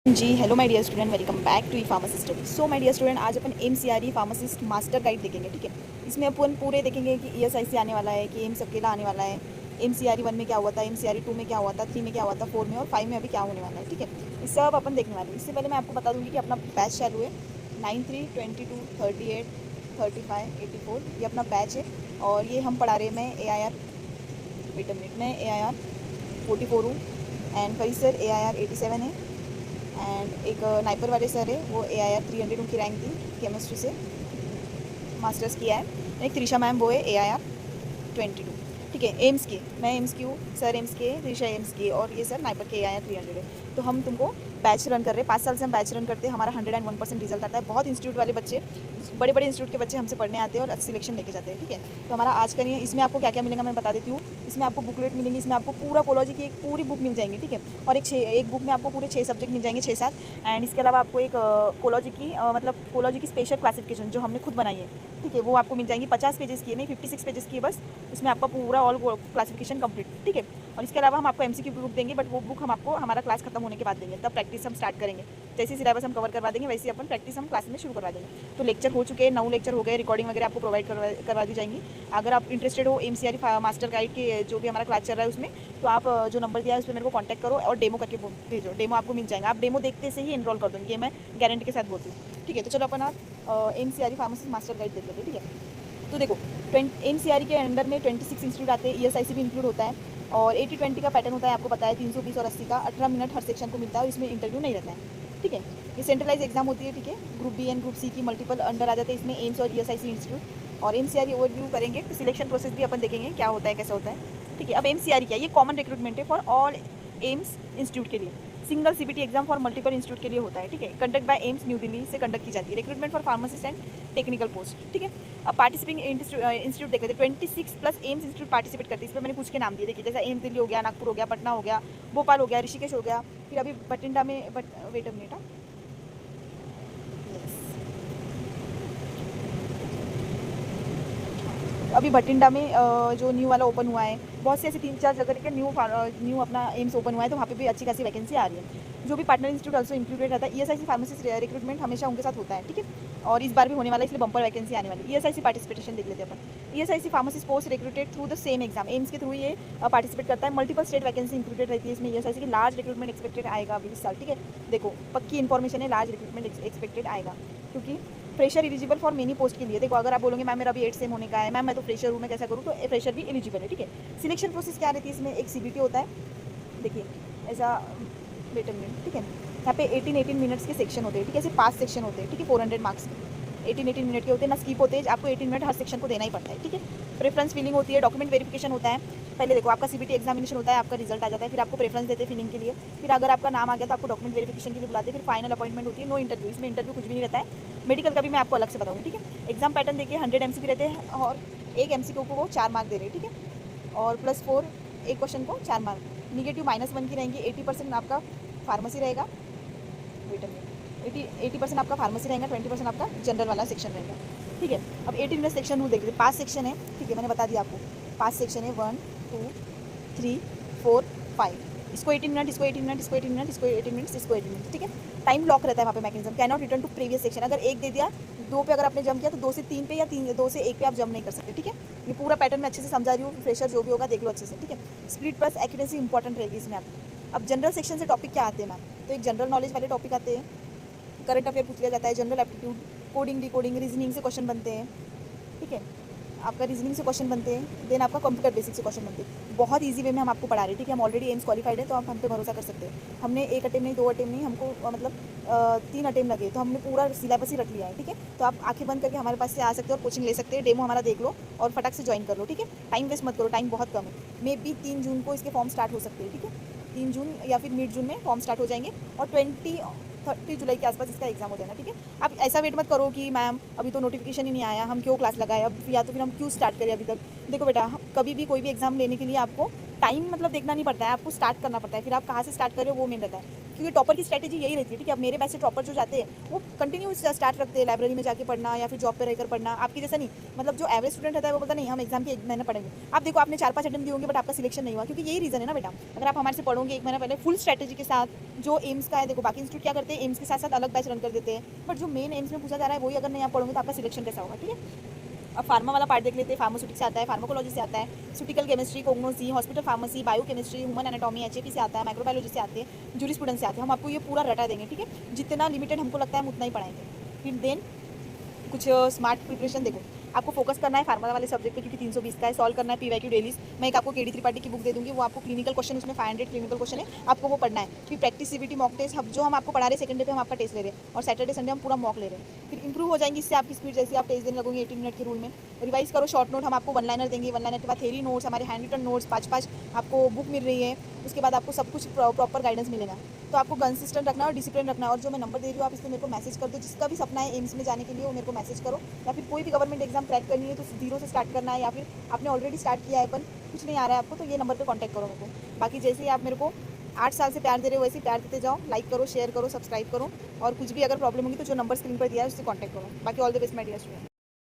Ji hello my dear student, welcome back to E pharmacist study. So my dear student, आज अपन MCRE pharmacist master guide देखेंगे। ठीक है, इसमें अपन पूरे देखेंगे कि ईएसआईसी आने वाला है, कि एम्स अकेला आने वाला है, एमसीआरई 1 में क्या हुआ था, एमसीआरई 2 में क्या हुआ था, 3 में क्या हुआ था, 4 में और 5 में अभी क्या होने वाला है। ठीक है, इस सब अपन देखने वाले हैं। इससे पहले मैं आपको बता दूँगी कि अपना बैच चालू है 93, 22, 38, 35, 84 ये अपना बैच है। और ये हम पढ़ा रहे हैं, मैं AIR वेट अ मिनट, मैं AIR 44 हूँ एंड फरीद सर AIR 87 है। एंड एक नाइपर वाले सर है, वो AIR 300 उनकी रैंक थी, केमिस्ट्री से मास्टर्स किया है। एक त्रिशा मैम, वो है AIR 22। ठीक है, एम्स की, मैं एम्स की हूँ, सर एम्स के, त्रिशा एम्स की, और ये सर नाइपर के AIR 300 है। तो हम तुमको बैच रन कर रहे हैं, 5 साल से हम बैच रन करते हैं, हमारा 101% रिजल्ट आता है। बहुत इंस्टीट्यूट वाले बच्चे, बड़े बड़े इंस्टीट्यूट के बच्चे हमसे पढ़ने आते हैं और सिलेक्शन लेके जाते हैं। ठीक है, तो हमारा आज का नहीं है। इसमें आपको क्या क्या मिलेगा मैं बता देती हूँ। इसमें आपको बुकलेट मिलेंगी, इसमें आपको पूरा कोलॉजी की एक पूरी बुक मिल जाएंगी। ठीक है, और एक बुक में आपको पूरे 6 सब्जेक्ट मिल जाएंगे, 6-7। एंड इसके अलावा आपको एक कोलॉजी की मतलब कोलॉजी की स्पेशल क्लासिफिकेशन जो हमने खुद बनाई है। ठीक है, वो आपको मिल जाएंगी। 50 पेजेस की है, नहीं 56 पेजेस की है बस। उसमें आपका पूरा ऑल क्लासिफिकेशन कंप्लीट। ठीक है, और इसके अलावा हम आपको MCQ की बुक देंगे, बट वो बुक हम आपको हमारा क्लास खत्म होने के बाद देंगे, तब प्रैक्टिस हम स्टार्ट करेंगे। जैसे सिलेबस हम कवर करवा देंगे, वैसे अपन प्रैक्टिस हम क्लास में शुरू करवा देंगे। तो लेक्चर हो चुके हैं, 9 लेक्चर हो गए, रिकॉर्डिंग वगैरह आपको प्रोवाइड करवा दी जाएंगी। अगर आप इंटरेस्टेड हो एमसीआरई मास्टर गाइड के जो भी हमारा क्लास चल रहा है उसमें, तो आप जो नंबर दिया है उस पर मेरे को कॉन्टैक्ट करो और डेमो करके भेजो। डेमो आपको मिल जाएगा, आप डेमो देखते से ही इनरोल कर दूँगी, ये मैं गारंटी के साथ बोलती हूँ। ठीक है, तो चलो अपन आप एमसीआरई फार्मेसी मास्टर गाइड देख लेते हैं। ठीक है, तो देखो एमसीआरई के अंडर में 26 इंस्टीट्यूट आते हैं, ईएसआईसी भी इंक्लूड होता है। और 80-20 का पैटर्न होता है, आपको पता है, 320 और 80 का, 18 मिनट हर सेक्शन को मिलता है और इसमें इंटरव्यू नहीं रहता है। ठीक है, ये सेंट्रलाइज एग्जाम होती है। ठीक है, group B and group C की मल्टीपल अंडर आ जाते हैं इसमें, एम्स और ईएसआईसी इंस्टीट्यूट। और एमसीआरई ओवरव्यू करेंगे, तो सिलेक्शन प्रोसेस भी अपन देखेंगे क्या होता है, कैसा होता है। ठीक है, अब एमसीआरई क्या, ये कॉमन रिक्रूटमेंट है फॉर ऑल एम्स इंस्टीट्यूट के लिए। Single CBT exam for multiple institute के लिए होता है। ठीक है, conduct bye AIIMS new Delhi से कंडक्ट की जाती है। Recruitment for pharmacist and technical post. ठीक है, अब पार्टिसिपेटिंग इंस्टीट्यूट देख लेते हैं। 26 प्लस एम्स इंस्टीट्यूट पार्टिसिपेट करते हैं। इसमें मैंने कुछ के नाम दिए, देखिए, जैसे एम्स दिल्ली हो गया, नागपुर हो गया, पटना हो गया, भोपाल हो गया, ऋषिकेश हो गया, फिर अभी बठिंडा में वेट अ मिनट, अभी बठिंडा में जो न्यू वाला ओपन हुआ है, बहुत से ऐसे 3-4 जगह के न्यू अपना एम्स ओपन हुआ है, तो वहाँ पे भी अच्छी खासी वैकेंसी आ रही है। जो भी पार्टनर इंस्टीट्यूट ऑल्सो इंक्लूडेड रहता है। ईएसआईसी फार्मेसिस्ट रिक्रूटमेंट हमेशा उनके साथ होता है। ठीक है, और इस बार भी होने वाला है, इसलिए बम्पर वैकेंसी आने वाली है। ईएसआईसी पार्टिसिपेशन देख लेते हैं अपन। ESIC pharmacist post recruited through the same exam, AIIMS के थ्रू ये पार्टिसिपेट करता है। मल्टीपल स्टेट वैकेंसी इंक्लूडेड रहती है इसमें। ईएसआईसी की लार्ज रिक्रूटमेंट एक्सपेक्टेड आएगा अभी इस साल। ठीक है, देखो पक्की इन्फॉर्मेशन है, लार्ज रिक्रूटमेंट एक्सपेक्टेड आएगा, क्योंकि fresher eligible for many post के लिए। देखो, अगर आप बोलोगे मैम मेरा अभी 8 सेम होने का है, मैम मैं तो फ्रेशर हूँ, मैं कैसा करूँ, तो फ्रेशर भी एलिजिबल है। ठीक है, सिलेक्शन प्रोसेस क्या रहती है इसमें, एक सीबीटी होता है, देखिए ऐसा, वेट अ मिनट। ठीक है, यहाँ पे 18 मिनट्स के सेक्शन होते हैं। ठीक है, ऐसे 5 सेक्शन होते हैं। ठीक है, 400 मार्क्स के 18 मिनट के होते हैं, ना स्कीप होते हैं, आपको 18 मिनट हर सेक्शन को देना ही पड़ता है। ठीक है, प्रेफरेंस फिलिंग होती है, डॉक्यूमेंट वेरिफिकेशन होता है। पहले देखो, आपका सीबीटी एग्जामिनेशन होता है, आपका रिजल्ट आ जाता है, फिर आपको प्रेफरेंस देते हैं फिलिंग के लिए। फिर अगर आपका नाम आ गया तो आपको डॉक्यूमेंट वेरिफिकेशन के लिए बुलाते हैं। फिर फाइनल अपॉइंटमेंट होती है, नो इंटरव्यू, इसमें इंटरव्यू कुछ भी नहीं रहता है। मेडिकल का भी मैं आपको अलग से बताऊँगी। ठीक है, एग्जाम पैटर्न देखिए, 100 MCQ रहते हैं और एक MCQ को वो 4 मार्क दे रहे हैं। ठीक है, और +4 एक क्वेश्चन को 4 मार्क। निगेटिव -1 की रहेंगी। 80% आपका फार्मेसी रहेगा, वेट अ मिनट, 80% आपका फार्मेसी रहेगा, 20% आपका जनरल वाला सेक्शन रहेगा। ठीक है, अब 18 मिनट सेक्शन हूँ, देख लीजिए 5 सेक्शन है। ठीक है, मैंने बता दिया आपको 5 सेक्शन है, 1 2 3 4 5। इसको 18 मिनट, इसको 18 मिनट, इसको 18 मिनट, इसको 18 मिनट, इसको 18 मिनट। ठीक है, टाइम लॉक रहता है वहाँ पे mechanism, can not return to previous section. अगर 1 दे दिया, 2 पे अगर आपने जम किया तो 2 से 3 पे, या 2 से 1 पे आप जम नहीं कर सकते। ठीक है, ये पूरा पैटर्न मैं अच्छे से समझा रही हूँ, फ्रेशर जो भी होगा देख लो अच्छे से। ठीक है, स्प्लिट प्लस एक्यूरेसी इंपॉर्टेंट रहेगी इसमें आपकी। अब जनरल सेक्शन से टॉपिक क्या आते हैं मैम, तो एक जनरल नॉलेज वाले टॉपिक आते हैं, करंट अफेयर पूछ लिया जाता है, general aptitude, coding decoding, reasoning से क्वेश्चन बनते हैं। ठीक है, आपका रीजनिंग से क्वेश्चन बनते हैं, देन आपका कंप्यूटर बेसिक से क्वेश्चन बनते हैं। बहुत इजी वे में हम आपको पढ़ा रहे हैं। ठीक है, हम ऑलरेडी एम्स क्वालिफाइड है, तो आप हम पे भरोसा कर सकते हैं। हमने 1 अटेम्प्ट नहीं, 2 अटेम्प्ट नहीं, हमको मतलब 3 अटेम्प्ट लगे, तो हमने पूरा सिलेबस ही रख लिया है। ठीक है, तो आप आंखें बंद करके हमारे पास से आ सकते हो और कोचिंग ले सकते हैं। डेमो हमारा देख लो और फटाक से ज्वाइन कर लो। ठीक है, टाइम वेस्ट मत करो, टाइम बहुत कम है। मे बी 3 जून को इसके फॉर्म स्टार्ट हो सकते हैं। ठीक है, 3 जून या फिर मिड जून में फॉर्म स्टार्ट हो जाएंगे, और 30 जुलाई के आसपास इसका एग्जाम हो जाना। ठीक है, आप ऐसा वेट मत करो कि मैम अभी तो नोटिफिकेशन ही नहीं आया, हम क्यों क्लास लगाए अब, या तो फिर हम क्यों स्टार्ट करें अभी तक। देखो बेटा, कभी भी कोई भी एग्जाम लेने के लिए आपको टाइम मतलब देखना नहीं पड़ता है, आपको स्टार्ट करना पड़ता है। फिर आप कहाँ से स्टार्ट कर रहे हो वो मेन रहता है। क्योंकि टॉपर की स्ट्रैटेजी यही रहती है, ठीक है। अब मेरे बैच से टॉपर जो जाते हैं वो कंटिन्यू स्टार्ट रखते हैं लाइब्रेरी में जाके पढ़ना या फिर जॉब पे रहकर पढ़ना। आपकी जैसा नहीं, मतलब जो एवरेज स्टूडेंट रहता है वो बोलता नहीं हम एग्जाम के 1 महीना पढ़ेंगे। आप देखो आपने 4-5 अटेम्प्ट दिए होंगे बट आपका सिलेक्शन नहीं हुआ, क्योंकि यही रीज़न है ना बेटा। अगर आप हमारे से पढ़ोगे 1 महीना पहले फुल स्ट्रैटेजी के साथ, जो एम्स का है, देखो बाकी इंस्टीट्यूट क्या करते हैं एम्स के साथ साथ अलग बैच रन कर देते हैं, बट जो मेन एम्स में पूछा जा रहा है वही अगर नहीं आप पढ़ोगे तो आपका सिलेक्शन कैसा होगा, ठीक है। अब फार्मा वाला पार्ट देख लेते हैं। फार्मास्यूटिक्स से आता है, फार्माकोलॉजी से आता है, सूटिकल केमिस्ट्री, कोग्नोसी, hospital pharmacy, biochemistry, human anatomy, HAP से आता है, माइक्रोबायोलॉजी से आते हैं, जूरिस्प्रूडेंस से आते हैं। हम आपको ये पूरा रटा देंगे, ठीक है। जितना लिमिटेड हमको लगता है हम उतना ही पढ़ाएंगे। फिर देन कुछ स्मार्ट प्रिपरेशन देखो, आपको फोकस करना है फार्मा वाले सब्जेक्ट पे, क्योंकि 320 का है। सॉल्व करना है पीवाईक्यू डेलीज। मैं एक आपको केडी त्रिपाठी की बुक दे दूंगी, वो आपको क्लिनिकल क्वेश्चन, उसमें 500 क्लिनिकल क्वेश्चन है, आपको वो पढ़ना है। फिर प्रैक्टिस सीबीटी मॉक टेस्ट, हम जो हम आपको पढ़ा रहे हैं सेकंड डे पे हम आपका टेस्ट ले रहे हैं, और सैटरडे संडे हम पूरा मॉक ले रहे हैं। फिर इंप्रूव हो जाएंगी इससे आपकी स्पीड, जैसे आप टेस्ट देने लगोगे 18 मिनट के रूल में। रिवाइज करो शॉर्ट नोट, हम आपको 1 लाइनर देंगे, 1 लाइनर के बाद थेरी नोट्स, हमारे हैंड रिटन नोट्स 5-5 आपको बुक मिल रही है। उसके बाद आपको सब कुछ प्रॉपर गाइडेंस मिलेगा। तो आपको कंसिस्टेंट रखना और डिसिप्लिन रखना। और जो मैं नंबर दे रही हूँ आप इसमें मेरे को मैसेज कर दो। जिसका भी सपना है एम्स में जाने के लिए वो मेरे को मैसेज करो, या फिर कोई भी गवर्नमेंट एग्जाम क्रैक करनी है तो 0 से स्टार्ट करना है, या फिर आपने ऑलरेडी स्टार्ट किया है पर कुछ नहीं आ रहा है आपको, तो ये नंबर पर कॉन्टैक्ट करो मेरे को। बाकी जैसे ही आप मेरे को 8 साल से प्यार दे रहे हो वैसे ही प्यार देते जाओ। लाइक करो, शेयर करो, सब्सक्राइब करो, और कुछ भी अगर प्रॉब्लम होगी तो जो नंबर स्क्रीन पर दिया है उससे कॉन्टैक्ट करो। बाकी all the best my dear student.